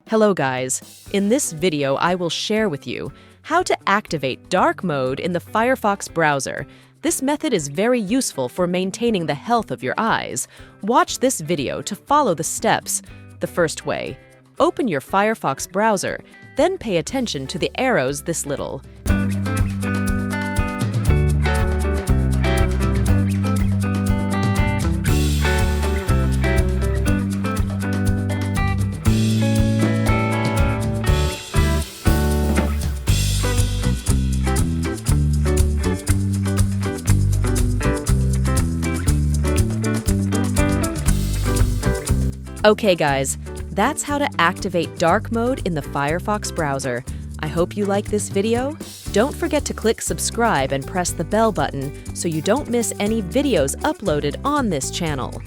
Hello guys, in this video I will share with you how to activate dark mode in the Firefox browser. This method is very useful for maintaining the health of your eyes. Watch this video to follow the steps. The first way, open your Firefox browser, then pay attention to the arrows this little. Okay guys, that's how to activate dark mode in the Firefox browser. I hope you like this video. Don't forget to click subscribe and press the bell button so you don't miss any videos uploaded on this channel.